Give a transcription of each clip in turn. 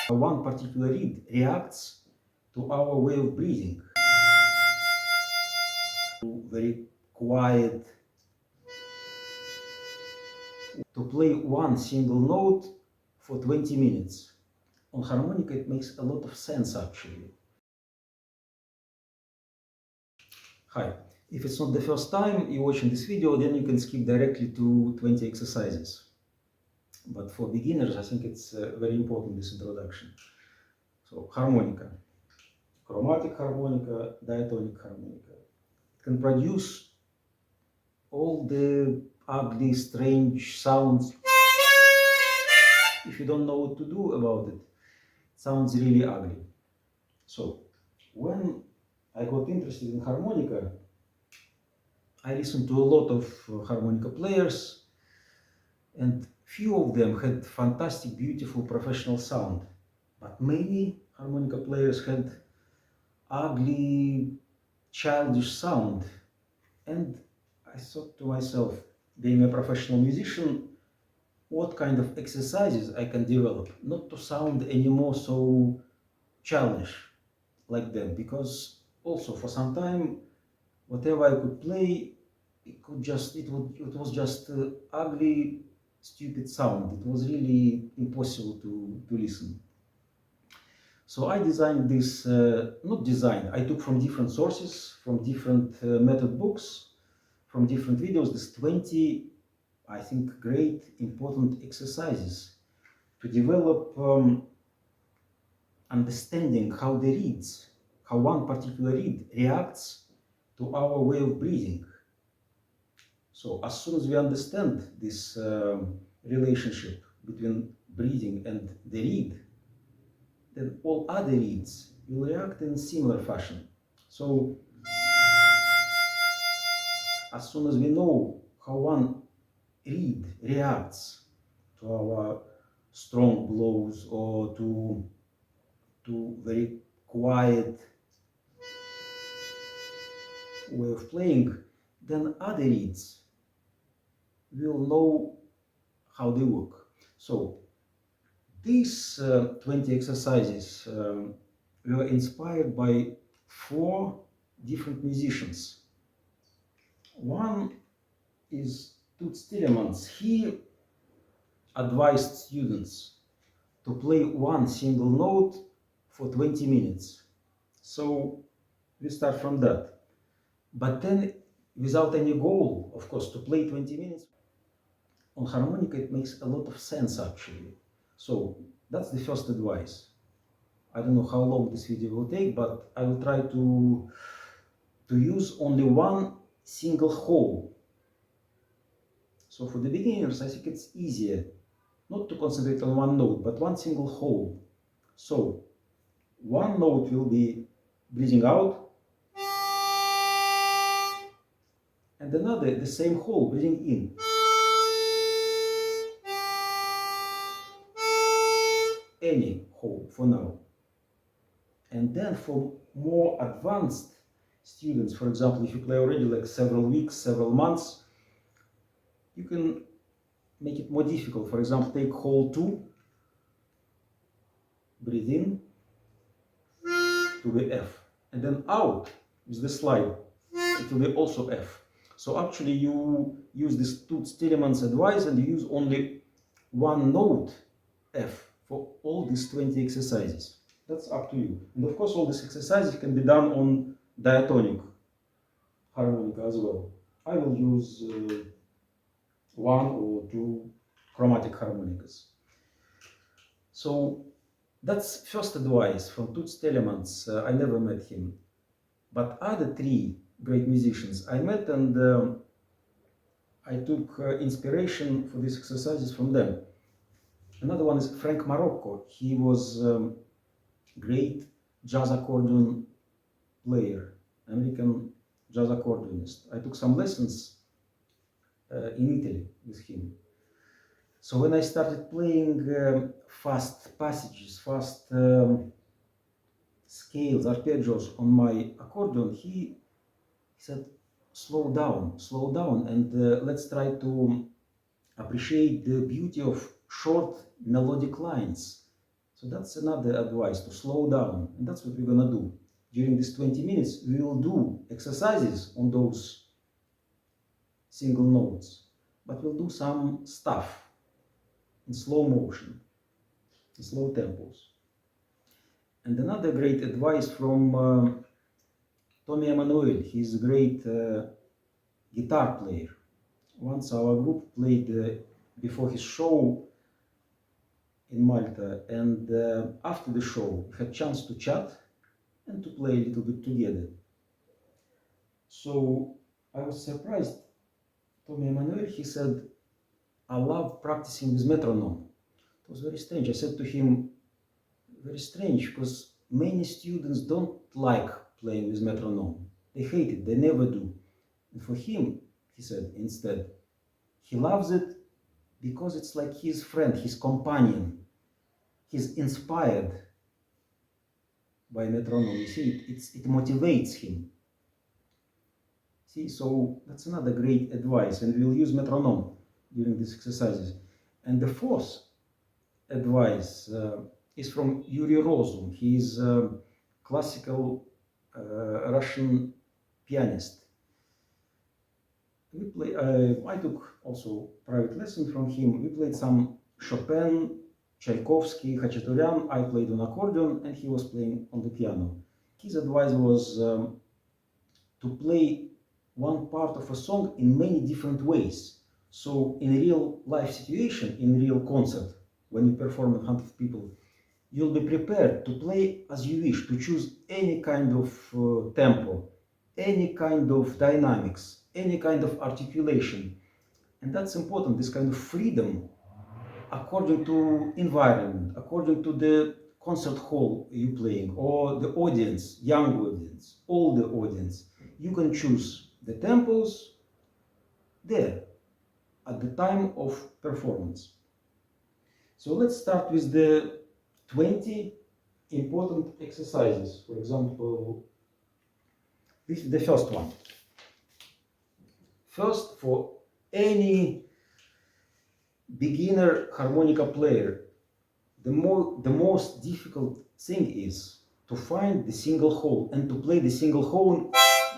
One particular reed reacts to our way of breathing. Very quiet. To play one single note for 20 minutes. On harmonica it makes a lot of sense actually. Hi, if it's not the first time you're watching this video, then you can skip directly to 20 exercises. But for beginners, I think it's very important, this introduction. So, harmonica. Chromatic harmonica, diatonic harmonica. It can produce all the ugly, strange sounds. If you don't know what to do about it, it sounds really ugly. So, when I got interested in harmonica, I listened to a lot of harmonica players, and few of them had fantastic, beautiful, professional sound. But many harmonica players had ugly, childish sound. And I thought to myself, being a professional musician, what kind of exercises I can develop, not to sound anymore so childish like them, because also for some time, whatever I could play, it was just ugly, stupid sound. It was really impossible to listen. So I designed this, not designed, I took from different sources, from different method books, from different videos, this 20, I think, great, important exercises to develop understanding how the reeds, how one particular reed reacts to our way of breathing. So as soon as we understand this relationship between breathing and the reed, then all other reeds will react in similar fashion. So as soon as we know how one reed reacts to our strong blows or to very quiet way of playing, then other reeds will know how they work. So these 20 exercises were inspired by 4 different musicians. One is Toots Thielemans. He advised students to play one single note for 20 minutes. So we start from that. But then, without any goal, of course, to play 20 minutes, on harmonica it makes a lot of sense actually. So that's the first advice. I don't know how long this video will take, but I will try to use only one single hole. So for the beginners, I think it's easier not to concentrate on one note, but one single hole. So one note will be breathing out, and another, the same hole, breathing in. Any hole for now. And then for more advanced students, for example, if you play already like several weeks, several months, you can make it more difficult. For example, take hole 2, breathe in to the F, and then out with the slide, it will be also F. So actually you use this Toots Thielemans advice and you use only one note F for all these 20 exercises. That's up to you. And of course all these exercises can be done on diatonic harmonica as well. I will use 1 or 2 chromatic harmonicas. So that's first advice from Toots Thielemans. I never met him. But other 3 great musicians I met, and I took inspiration for these exercises from them. Another one is Frank Marocco. He was great jazz accordion player, American jazz accordionist. I took some lessons in Italy with him. So when I started playing fast passages, fast scales, arpeggios on my accordion, he said, slow down, and let's try to appreciate the beauty of short melodic lines. So that's another advice, to slow down, and that's what we're gonna do. During these 20 minutes, we will do exercises on those single notes, but we'll do some stuff in slow motion, in slow tempos. And another great advice from Tommy Emmanuel. He's a great guitar player. Once our group played before his show in Malta, and after the show we had a chance to chat and to play a little bit together. So I was surprised. Tommy Emmanuel, he said, I love practicing with metronome. It was very strange. I said to him, very strange, because many students don't like playing with metronome. They hate it, they never do. And for him, he said, instead, he loves it because it's like his friend, his companion. He's inspired by metronome. You see, it motivates him. See, so that's another great advice, and we'll use metronome during these exercises. And the fourth advice is from Yuri Rozum. He is a classical Russian pianist. I took also private lesson from him. We played some Chopin, Tchaikovsky, Khachaturian. I played on accordion, and he was playing on the piano. His advice was to play one part of a song in many different ways. So in a real life situation, in real concert, when you perform in front of people, you'll be prepared to play as you wish, to choose any kind of tempo, any kind of dynamics, any kind of articulation. And that's important, this kind of freedom, according to environment, according to the concert hall you're playing, or the audience, young audience, older audience. You can choose the tempos there at the time of performance. So let's start with the 20 important exercises. For example, this is the first one. First, for any beginner harmonica player, the most difficult thing is to find the single hole and to play the single hole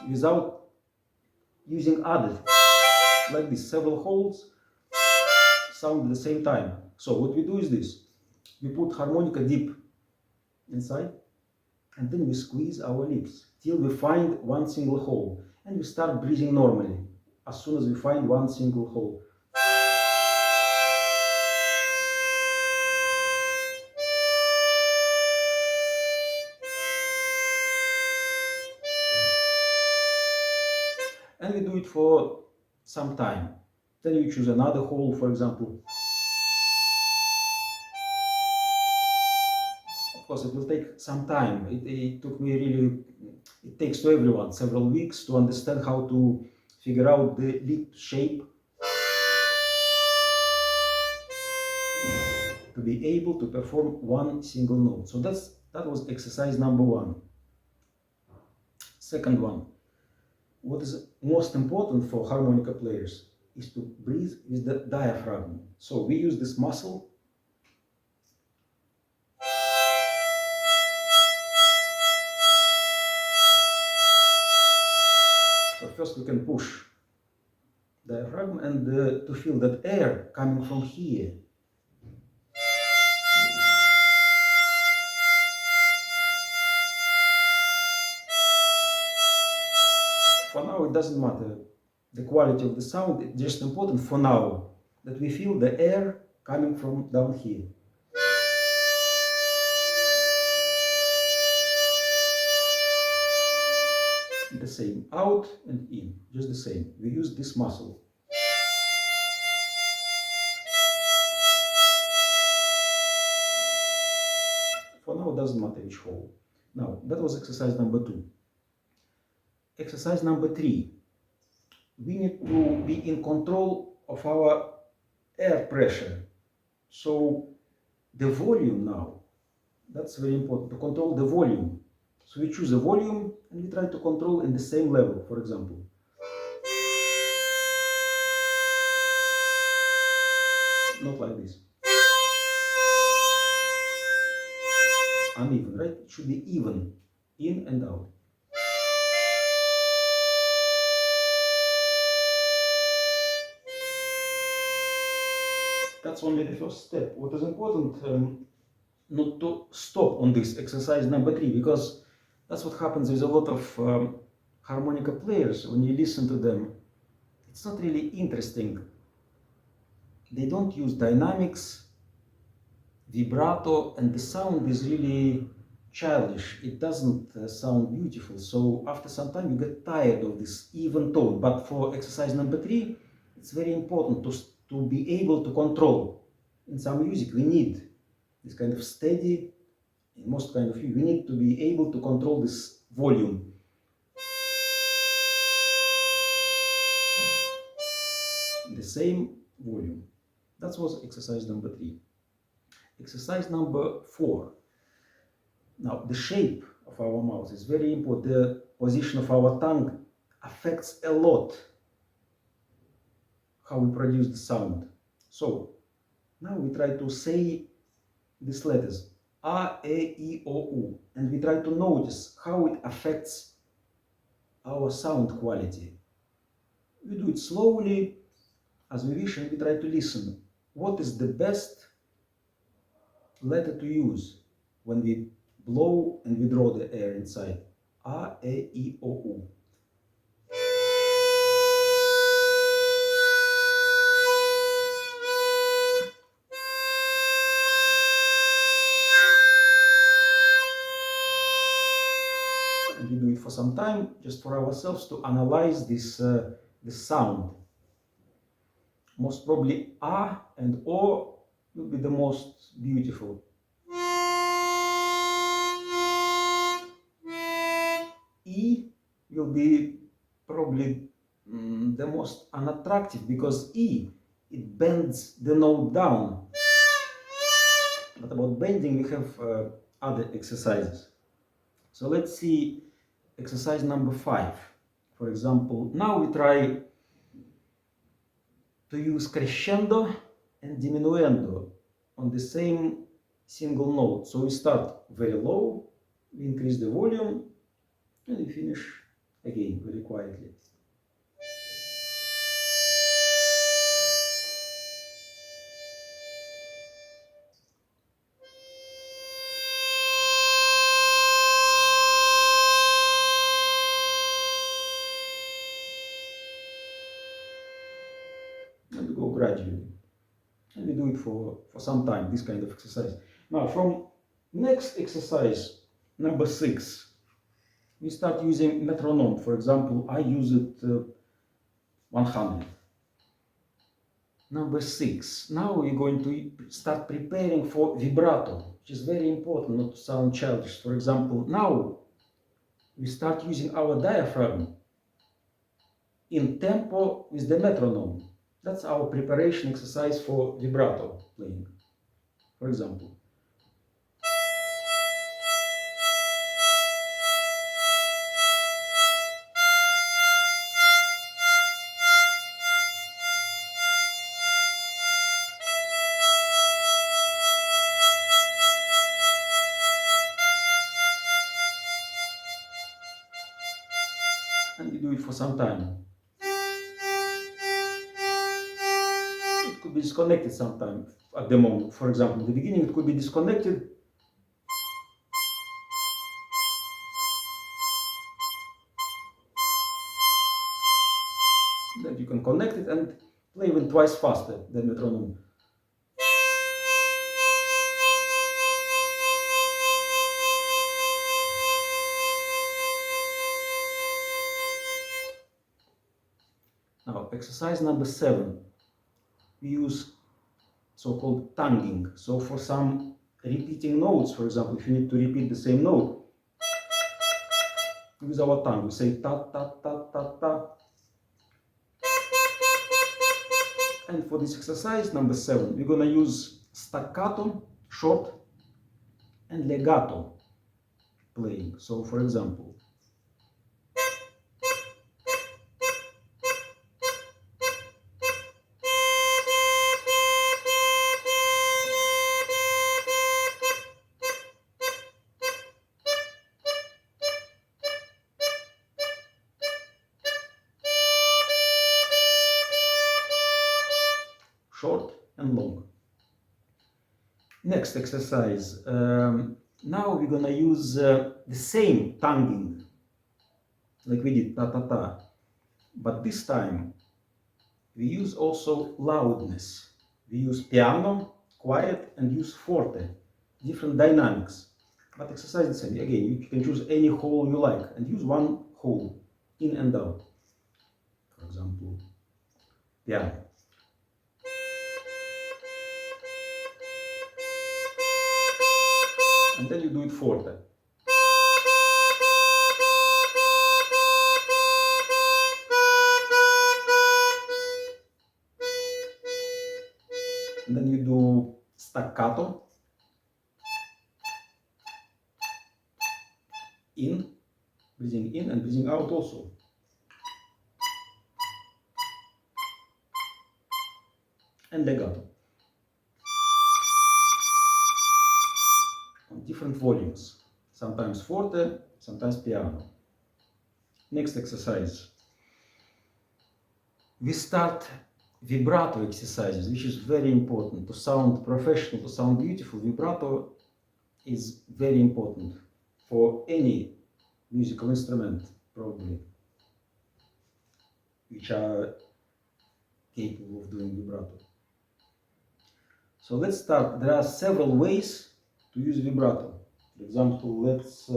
without using others, like this, several holes sound at the same time. So what we do is this: we put harmonica deep inside, and then we squeeze our lips till we find one single hole, and we start breathing normally as soon as we find one single hole. And we do it for some time. Then you choose another hole, for example. Of course, it will take some time. It took me really, it takes to everyone several weeks to understand how to figure out the lip shape, to be able to perform one single note. So that was exercise number one. Second one. What is most important for harmonica players is to breathe with the diaphragm. So we use this muscle. So first we can push diaphragm and to feel that air coming from here. For now, it doesn't matter the quality of the sound. It's just important for now that we feel the air coming from down here. The same, out and in, just the same. We use this muscle. For now, it doesn't matter which hole. Now, that was exercise number two. Exercise number three. We need to be in control of our air pressure. So the volume now, that's very important, to control the volume. So we choose a volume and we try to control in the same level, for example. Not like this. uneven, right? It should be even, in and out. That's only the first step. What is important, not to stop on this exercise number 3, because that's what happens with a lot of harmonica players. When you listen to them, it's not really interesting. They don't use dynamics, vibrato, and the sound is really childish. It doesn't sound beautiful. So after some time you get tired of this even tone. But for exercise number 3, it's very important to be able to control. In some music we need this kind of steady, in most kind of you need to be able to control this volume. The same volume. That was exercise number 3. Exercise number 4. Now, the shape of our mouth is very important. The position of our tongue affects a lot how we produce the sound. So, now we try to say these letters, AEIOU, and we try to notice how it affects our sound quality. We do it slowly, as we wish, and we try to listen. What is the best letter to use when we blow and we draw the air inside? AEIOU. And we do it for some time, just for ourselves to analyze this sound. Most probably A and O will be the most beautiful. E will be probably the most unattractive, because E, it bends the note down. But about bending we have other exercises. So let's see exercise number 5. For example, now we try to use crescendo and diminuendo on the same single note. So we start very low, we increase the volume, and we finish again very quietly. And we go gradually. And we do it for some time, this kind of exercise. Now, from next exercise, number 6, we start using metronome. For example, I use it 100. Number 6, now we're going to start preparing for vibrato, which is very important not to sound childish. For example, now we start using our diaphragm in tempo with the metronome. That's our preparation exercise for vibrato playing. For example. And we do it for some time. It could be disconnected sometime at the moment. For example, in the beginning it could be disconnected. Then you can connect it and play even twice faster than metronome. Now, exercise number 7. We use so-called tonguing. So for some repeating notes, for example, if you need to repeat the same note, with our tongue, we say ta ta ta ta ta. And for this exercise number 7, we're gonna use staccato, short, and legato playing. So for example, short and long. Next exercise. Now we're gonna use the same tonguing like we did ta-ta-ta, but this time we use also loudness. We use piano, quiet, and use forte, different dynamics. But exercise the same. Again, you can choose any hole you like and use one hole, in and out. For example, piano. And then you do it forte. And then you do staccato, in, breathing in and breathing out also. And legato. On different volumes, sometimes forte, sometimes piano. Next exercise. We start vibrato exercises, which is very important to sound professional, to sound beautiful. Vibrato is very important for any musical instrument, probably, which are capable of doing vibrato. So let's start. There are several ways to use vibrato. For example, let's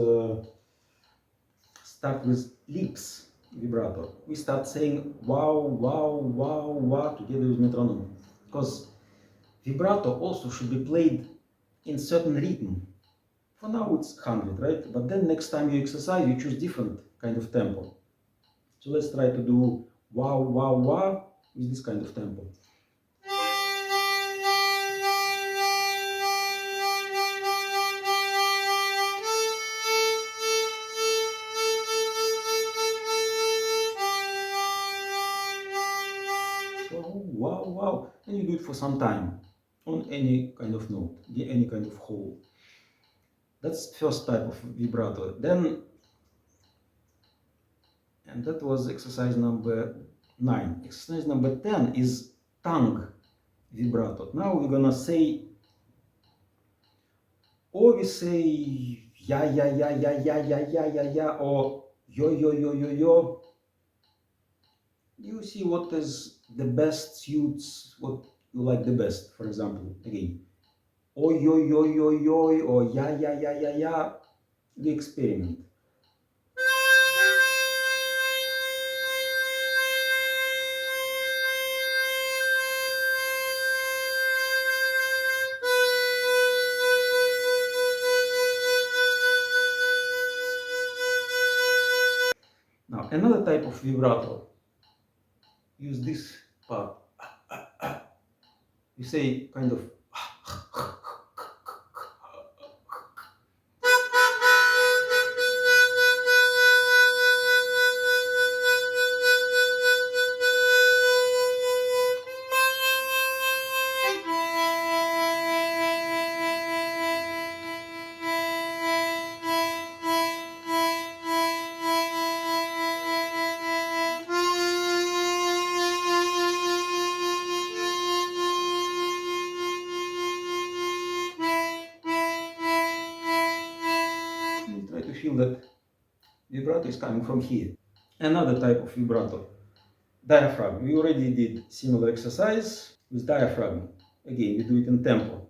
start with lips vibrato. We start saying wow, wow, wow, wow together with metronome. Because vibrato also should be played in certain rhythm. For now it's 100, right? But then next time you exercise, you choose different kind of tempo. So let's try to do wow, wow, wow with this kind of tempo. Wow, wow, and you do it for some time on any kind of note, any kind of hole. That's first type of vibrato. Then, and that was exercise number 9. Exercise number 10 is tongue vibrato. Now we're gonna say, or we say ya, ya, ya, ya, ya, ya, ya, ya, ya, or yo, yo, yo, yo, yo. You see what is the best suits, what you like the best. For example, again, oi, yo, yo, yo, yo, or ya, ya, ya, ya, ya. We experiment. Now, another type of vibrato. Use this part. You say kind of. Try to feel that vibrato is coming from here. Another type of vibrato, diaphragm. We already did similar exercise with diaphragm. Again, we do it in tempo.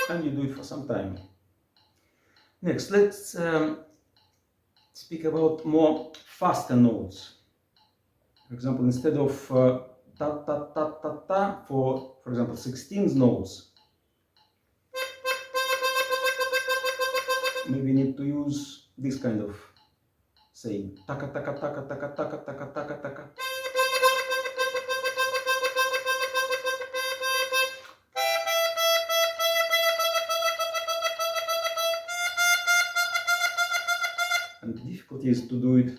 And you do it for some time. Next, let's speak about more faster notes. For example, instead of ta ta ta ta ta, for example 16 notes, maybe we need to use this kind of saying taka-taka, taka-taka, taka-taka, taka-taka, taka. difficulty is to do it,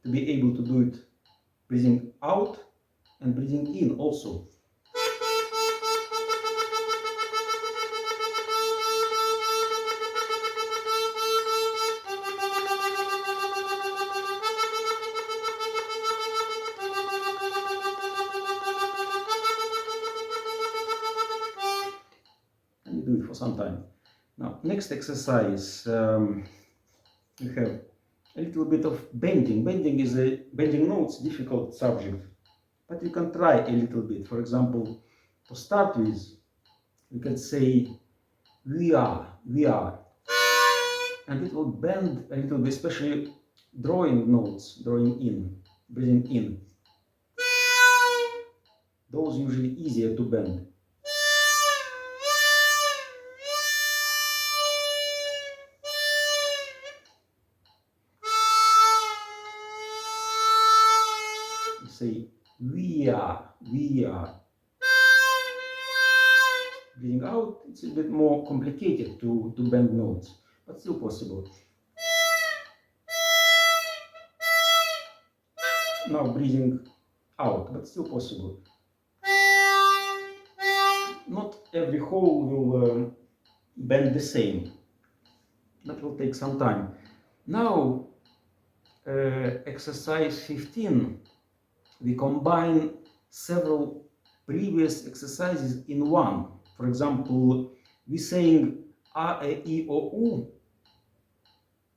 to be able to do it breathing out and breathing in also. And you do it for some time. Now, next exercise, we have a little bit of bending. Bending notes, difficult subject, but you can try a little bit. For example, to start with, you can say we are, and it will bend a little bit, especially drawing notes, drawing in, breathing in. Those usually easier to bend. Say we are. Breathing out, it's a bit more complicated to bend notes, but still possible. Now breathing out, but still possible. Not every hole will bend the same. That will take some time. Now, exercise 15. We combine several previous exercises in one. For example, we saying AEIOU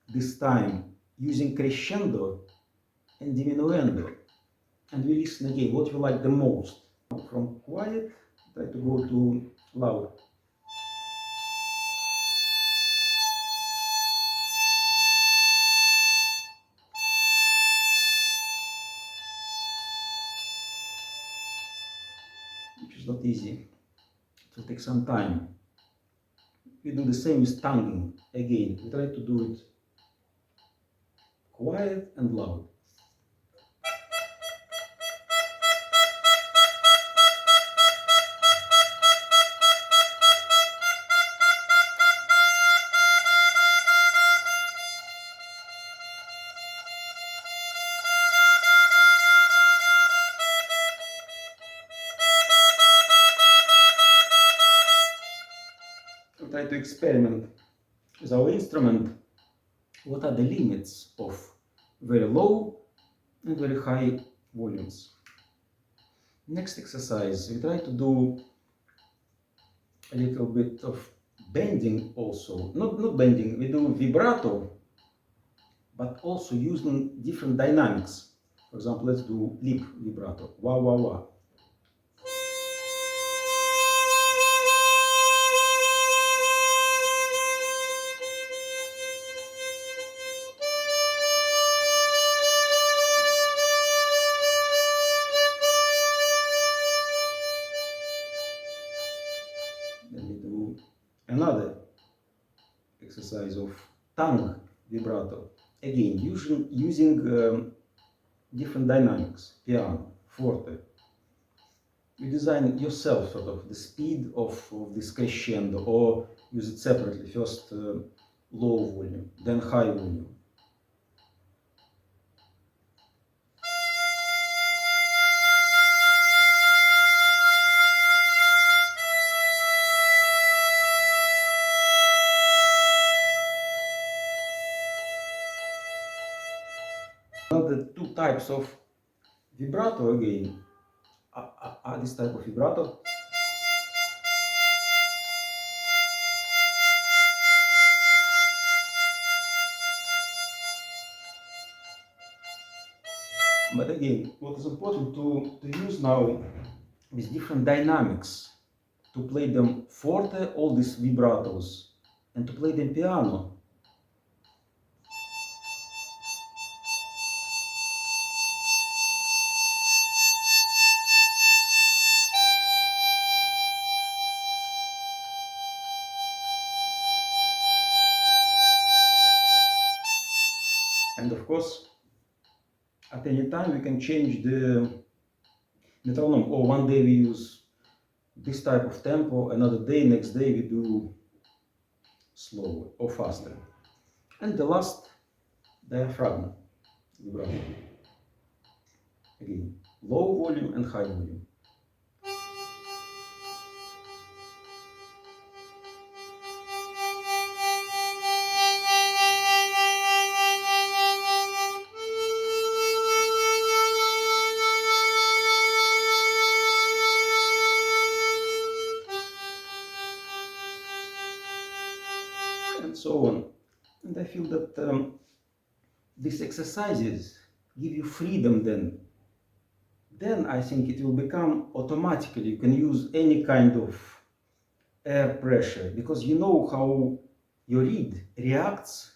this time using crescendo and diminuendo. And we listen again what you like the most. From quiet, try to go to loud. Which is not easy. It will take some time. We do the same with tonguing again. We try to do it quiet and loud. Try to experiment with our instrument. What are the limits of very low and very high volumes? Next exercise, we try to do a little bit of bending also. Not bending, we do vibrato, but also using different dynamics. For example, let's do lip vibrato. Wa-Wa-Wa. Another exercise of tongue vibrato, again using different dynamics, piano, forte. You design yourself sort of the speed of this crescendo, or use it separately, first low volume, then high volume. The two types of vibrato again are this type of vibrato. But again, what is important to use now is different dynamics, to play them forte, all these vibratos, and to play them piano. And of course, at any time we can change the metronome, or one day we use this type of tempo, another day, next day we do slower or faster. And the last diaphragm vibrato. Again, low volume and high volume. And so on. And I feel that these exercises give you freedom then. Then I think it will become automatically, you can use any kind of air pressure, because you know how your reed reacts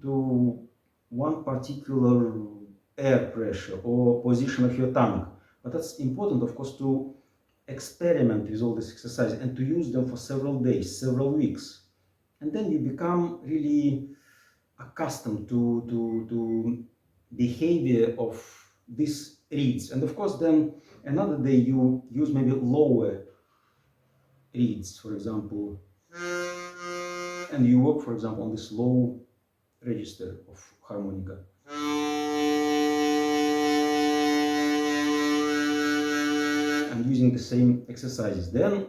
to one particular air pressure or position of your tongue. But that's important, of course, to experiment with all these exercises and to use them for several days, several weeks. And then you become really accustomed to behavior of these reeds. And of course, then another day you use maybe lower reeds, for example, and you work, for example, on this low register of harmonica. And using the same exercises. Then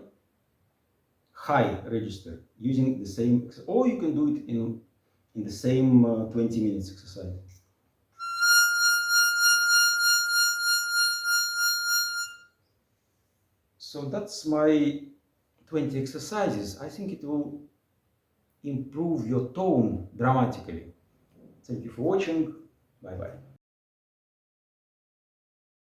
high register, using the same, or you can do it in the same 20 minutes exercise. So that's my 20 exercises. I think it will improve your tone dramatically. Thank you for watching. Bye bye.